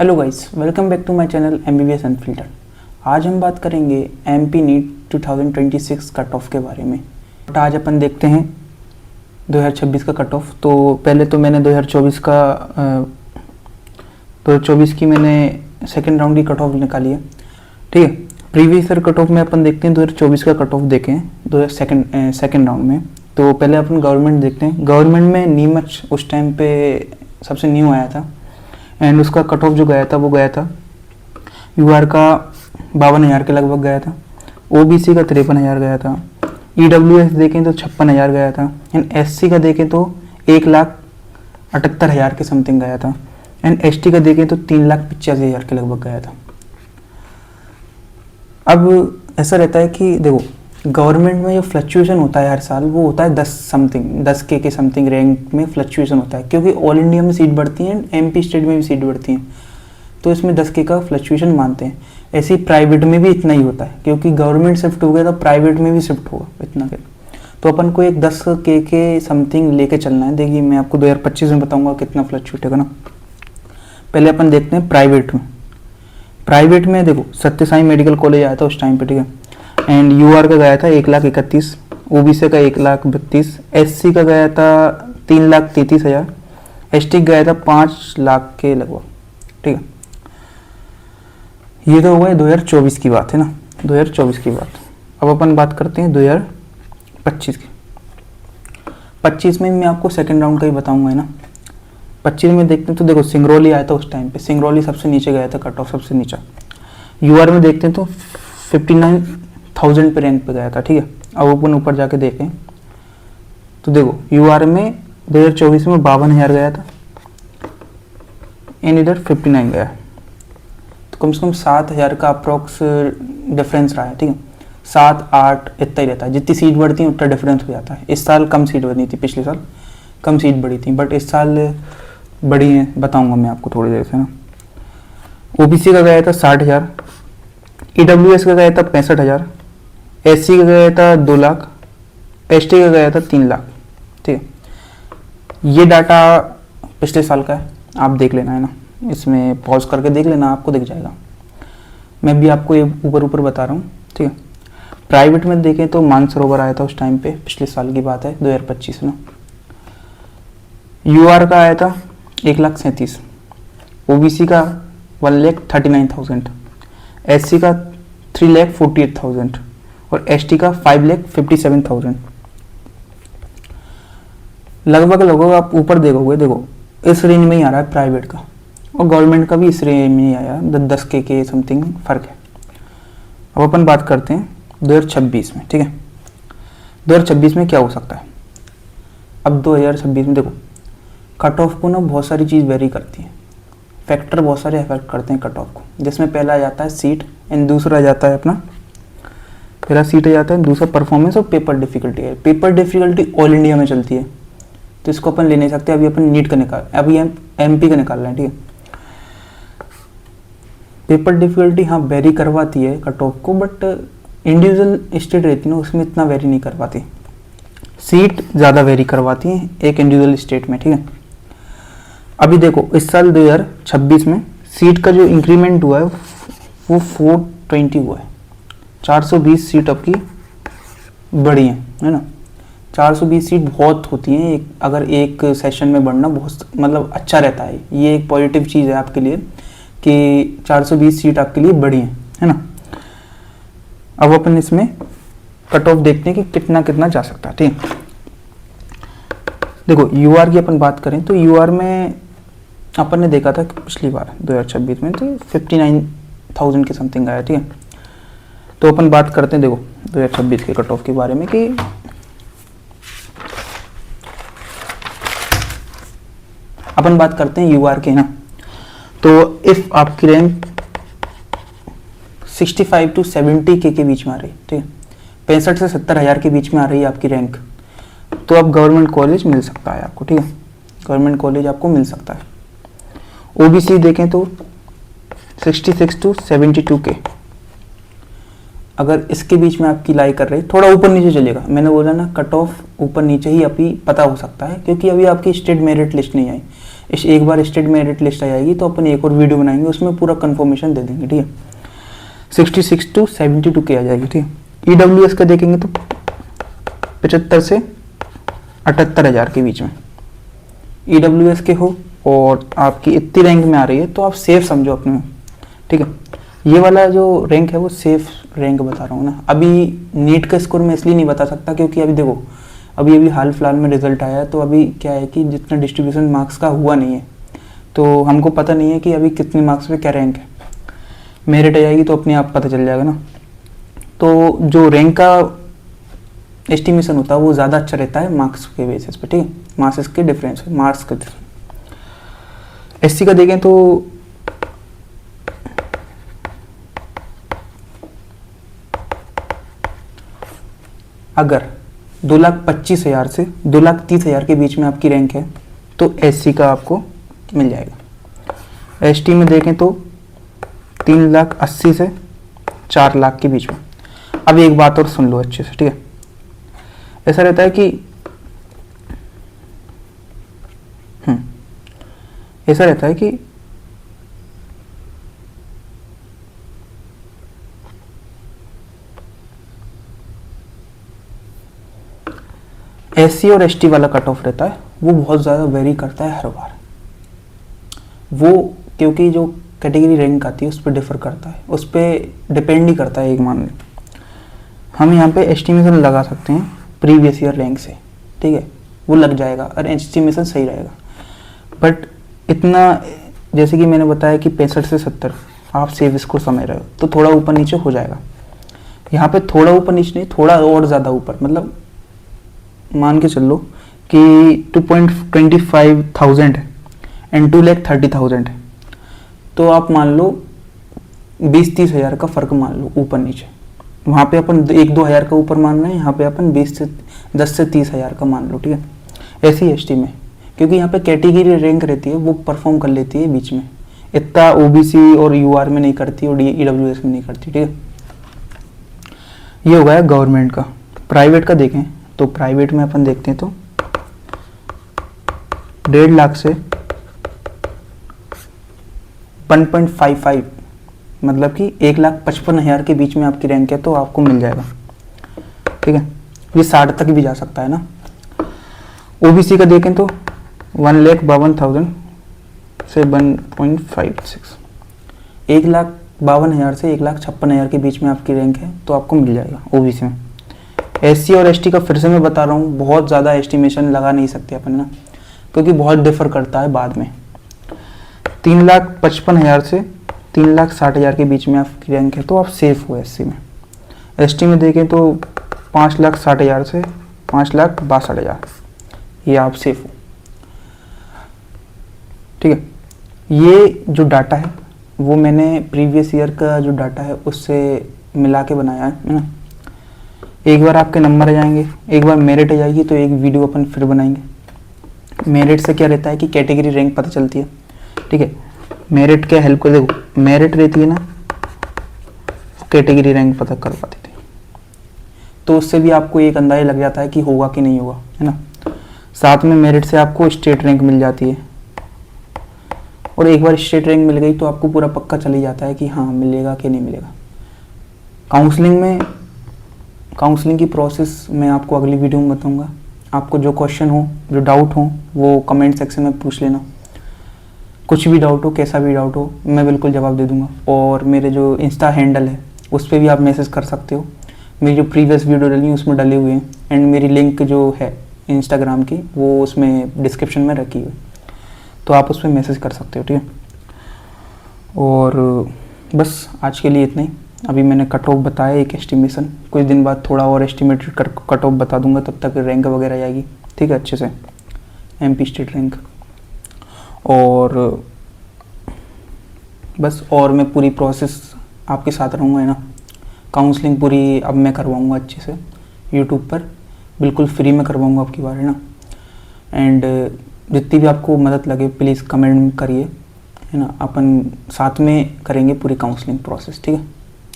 Hello guys, welcome back to my channel MBBS unfiltered. आज हम बात करेंगे MP नीट 2026 कट ऑफ के बारे में। बट आज अपन देखते हैं 2026 का कट ऑफ। तो पहले तो मैंने 2024 की मैंने सेकेंड राउंड की कट ऑफ निकाली है, ठीक है। प्रीवियस ईयर कट ऑफ में अपन देखते हैं 2024 का कट ऑफ देखें सेकेंड राउंड में। तो पहले अपन गवर्नमेंट देखते हैं। गवर्नमेंट में नीमच उस टाइम पे सबसे न्यू आया था एंड उसका कट ऑफ जो गया था वो गया था UR का 52,000 के लगभग गया था, OBC का 53,000 गया था, EWS देखें तो 56,000 गया था एंड SC का देखें तो 1,78,000 के समथिंग गया था एंड ST का देखें तो 3,85,000 के लगभग गया था। अब ऐसा रहता है कि देखो, गवर्नमेंट में जो फ्लक्चुएशन होता है हर साल वो होता है 10 के समथिंग रैंक में फ्लक्चुएशन होता है, क्योंकि ऑल इंडिया में सीट बढ़ती हैं, MP स्टेट में भी सीट बढ़ती हैं, तो इसमें 10K का फ्लक्चुएशन मानते हैं। ऐसे ही प्राइवेट में भी इतना ही होता है, क्योंकि गवर्नमेंट शिफ्ट हो गया तो प्राइवेट में भी शिफ्ट होगा इतना के। तो अपन को एक 10K के समथिंग लेके चलना है। देखिए, मैं आपको 2025 में बताऊँगा कितना फ्लक्चुएट होगा ना। पहले अपन देखते हैं प्राइवेट में देखो, सत्य साई मेडिकल कॉलेज आया था उस टाइम पे, ठीक है, एंड UR का गया था 1,31,000, OBC का 1,32,000, SC का गया था 3,33,000, ST का गया था 5 लाख के लगभग, ठीक है। ये तो हो गया 2024 की बात है ना, 2024 की बात। अब अपन बात करते हैं 2025 की। 25 में मैं आपको सेकेंड राउंड का ही बताऊंगा, है ना। 25 में देखते हैं तो देखो, सिंगरौली आया था उस टाइम पे, सिंगरौली सबसे नीचे गया था, कट ऑफ सबसे नीचा। UR में देखते हैं तो 59,000 पे रैंक पे गया था, ठीक है। अब अपन ऊपर जाके देखें तो देखो, UR में 2024 में 52,000 गया था एंड इधर 59 गया, तो कम से कम 7,000 का अप्रोक्स डिफरेंस रहा है, ठीक है। 7-8 इतना ही रहता है, जितनी सीट बढ़ती है उतना डिफरेंस हो जाता है। इस साल कम सीट बनी थी, पिछले साल कम सीट बढ़ी थी, बट इस साल बढ़ी है, बताऊंगा मैं आपको थोड़ी देर से ना। OBC का गया था 60,000, EWS का गया था 65,000, SC का गया था 2 लाख, ST का गया था 3 लाख, ठीक है। ये डाटा पिछले साल का है, आप देख लेना, है ना। इसमें पॉज करके देख लेना, आपको दिख जाएगा। मैं भी आपको ये ऊपर बता रहा हूँ, ठीक है। प्राइवेट में देखें तो मानसरोवर आया था उस टाइम पे, पिछले साल की बात है, 2025 ना। UR का आया था 1,37,000, OBC का 1,39,000, SC का 3,48,000 और ST का 5,57,000। लगभग आप ऊपर देखोगे, देखो इस रेंज में ही आ रहा है प्राइवेट का, और गवर्नमेंट का भी इस रेंज में ही आया, 10K के समथिंग फर्क है। अब अपन बात करते हैं 2026 में, ठीक है। 2026 में क्या हो सकता है। अब 2026 में देखो, कट ऑफ को ना बहुत सारी चीज़ वेरी करती है, फैक्टर बहुत सारे अफेक्ट करते हैं कट ऑफ को, जिसमें पहला आ जाता है सीट एंड दूसरा आ जाता है अपना, पहला सीट आ जाता है, दूसरा परफॉर्मेंस और पेपर डिफिकल्टी है। पेपर डिफिकल्टी ऑल इंडिया में चलती है, तो इसको अपन ले नहीं सकते। अभी अपन नीट का अभी MP का निकाल रहे हैं, ठीक है। पेपर डिफिकल्टी हाँ वेरी करवाती है कट ऑफ को, बट इंडिविजुअल स्टेट रहती है ना, उसमें इतना वेरी नहीं करवाती। सीट ज़्यादा वेरी करवाती है एक इंडिविजुअल स्टेट में, ठीक है। अभी देखो, इस साल 2026 में सीट का जो इंक्रीमेंट हुआ है वो 420 हुआ है, 420 सीट आपकी बढ़ी है ना। 420 सीट बहुत होती हैं, अगर एक सेशन में बढ़ना बहुत मतलब अच्छा रहता है। ये एक पॉजिटिव चीज़ है आपके लिए कि 420 सीट आपके लिए बढ़ी है ना। अब अपन इसमें कट ऑफ देखते हैं कि कितना जा सकता है, ठीक है। देखो, UR की अपन बात करें तो UR में अपन ने देखा था कि पिछली बार 2026 में तो 59,000 के समथिंग आया, ठीक है। तो अपन बात करते हैं देखो 2026 के कट ऑफ के बारे में कि अपन बात करते हैं UR के ना। तो इफ आपकी रैंक 65 to 70K के बीच में आ रही, ठीक है, 65 से 70,000 के बीच में आ रही है आपकी रैंक, तो अब गवर्नमेंट कॉलेज मिल सकता है आपको, ठीक है। गवर्नमेंट कॉलेज आपको मिल सकता है। OBC देखें तो 66 to 72K, अगर इसके बीच में आपकी लाई कर रही, थोड़ा ऊपर नीचे चलेगा, मैंने बोला ना कट ऑफ ऊपर नीचे ही अभी पता हो सकता है, क्योंकि अभी आपकी स्टेट मेरिट लिस्ट नहीं आई। इस एक बार स्टेट मेरिट लिस्ट आ जाएगी तो अपन एक और वीडियो बनाएंगे, उसमें पूरा कंफर्मेशन दे देंगे, ठीक है। 66 to 72 के आ जाएगी, ठीक है। EWS का देखेंगे तो 75 से 78 हज़ार के बीच में EWS के हो और आपकी इतनी रैंक में आ रही है तो आप सेफ समझो अपने में, ठीक है। ये वाला जो रैंक है वो सेफ रैंक बता रहा हूँ ना। अभी नीट का स्कोर मैं इसलिए नहीं बता सकता क्योंकि अभी देखो अभी हाल फिलहाल में रिजल्ट आया है, तो अभी क्या है कि जितना डिस्ट्रीब्यूशन मार्क्स का हुआ नहीं है तो हमको पता नहीं है कि अभी कितने मार्क्स पे क्या रैंक है। मेरिट आ जाएगी तो अपने आप पता चल जाएगा ना। तो जो रैंक का एस्टिमेशन होता है वो ज़्यादा अच्छा रहता है मार्क्स के बेसिस पे, ठीक है, मार्क्स के डिफरेंस है, मार्क्स का। SC का देखें तो अगर 2,25,000 से 2,30,000 के बीच में आपकी रैंक है तो SC का आपको मिल जाएगा। ST में देखें तो 3,80,000 से 4,00,000 के बीच में। अब एक बात और सुन लो अच्छे से, ठीक है। ऐसा रहता है कि ऐसा रहता है कि SC और ST वाला कट ऑफ रहता है वो बहुत ज़्यादा वेरी करता है हर बार, वो क्योंकि जो कैटेगरी रैंक आती है उस पर डिफर करता है, उस पर डिपेंड ही करता है। एक मान लें हम यहाँ पे एस्टिमेशन लगा सकते हैं प्रीवियस ईयर रैंक से, ठीक है, वो लग जाएगा और एस्टिमेशन सही रहेगा। बट इतना जैसे कि मैंने बताया कि 65 से 70 आप सेव स्कोर समझ रहे हो तो थोड़ा ऊपर नीचे हो जाएगा। यहाँ पे थोड़ा ऊपर नीचे नहीं, थोड़ा और ज़्यादा ऊपर, मतलब मान के चल लो कि 2,25,000 है एंड 2,30,000 है, तो आप मान लो 20-30 हज़ार का फ़र्क मान लो ऊपर नीचे। वहाँ पे अपन 1-2 हज़ार का ऊपर मान रहे हैं, यहाँ पे अपन 10 से 30 हज़ार का मान लो, ठीक है। SC ST में क्योंकि यहाँ पे कैटेगरी रैंक रहती है वो परफॉर्म कर लेती है बीच में, इतना OBC और UR में नहीं करती और EWS में नहीं करती, ठीक है। ये हो गया गवर्नमेंट का। प्राइवेट का देखें तो प्राइवेट में अपन देखते हैं तो 1.5 लाख से 1.55 मतलब कि 1,55,000 के बीच में आपकी रैंक है तो आपको मिल जाएगा, ठीक है। ये 60 तक भी जा सकता है ना। OBC का देखें तो 1,52,000 से 1.56, 1,52,000 से 1,56,000 के बीच में आपकी रैंक है तो आपको मिल जाएगा OBC में। SC और ST का फिर से मैं बता रहा हूँ बहुत ज़्यादा एस्टिमेशन लगा नहीं सकते अपन ना, क्योंकि बहुत डिफर करता है बाद में। 3,55,000 से 3,60,000 के बीच में आपकी रैंक है तो आप सेफ हो SC में। ST में देखें तो 5,60,000 से 5,62,000 ये आप सेफ हो, ठीक है। ये जो डाटा है वो मैंने प्रीवियस ईयर का जो डाटा है उससे मिला के बनाया है ना। एक बार आपके नंबर आ जाएंगे, एक बार मेरिट आ जाएगी तो एक वीडियो अपन फिर बनाएंगे। मेरिट से क्या रहता है कि कैटेगरी रैंक पता चलती है, ठीक है। मेरिट क्या हेल्प कर, देखो मेरिट रहती है ना कैटेगरी रैंक पता कर पाती थी, तो उससे भी आपको एक अंदाजा लग जाता है कि होगा कि नहीं होगा, है ना। साथ में मेरिट से आपको स्टेट रैंक मिल जाती है और एक बार स्टेट रैंक मिल गई तो आपको पूरा पक्का चल ही जाता है कि हाँ मिलेगा कि नहीं मिलेगा। काउंसलिंग की प्रोसेस मैं आपको अगली वीडियो में बताऊंगा। आपको जो क्वेश्चन हो, जो डाउट हो वो कमेंट सेक्शन में पूछ लेना। कुछ भी डाउट हो, कैसा भी डाउट हो, मैं बिल्कुल जवाब दे दूंगा। और मेरे जो इंस्टा हैंडल है उस पर भी आप मैसेज कर सकते हो। मेरी जो प्रीवियस वीडियो डली है उसमें डले हुए हैं एंड मेरी लिंक जो है इंस्टाग्राम की वो उसमें डिस्क्रिप्शन में रखी हुई, तो आप उस पर मैसेज कर सकते हो, ठीक है। और बस आज के लिए इतना ही। अभी मैंने कट ऑफ बताया एक एस्टिमेशन, कुछ दिन बाद थोड़ा और एस्टिमेटेड कट ऑफ बता दूंगा, तब तक रैंक वगैरह आएगी, ठीक है, अच्छे से MP स्टेट रैंक। और बस और मैं पूरी प्रोसेस आपके साथ रहूँगा, है ना। काउंसलिंग पूरी अब मैं करवाऊँगा अच्छे से यूट्यूब पर, बिल्कुल फ्री में करवाऊँगा आपकी बार, है ना। एंड जितनी भी आपको मदद लगे प्लीज़ कमेंट करिए, है ना। अपन साथ में करेंगे पूरी काउंसलिंग प्रोसेस, ठीक है।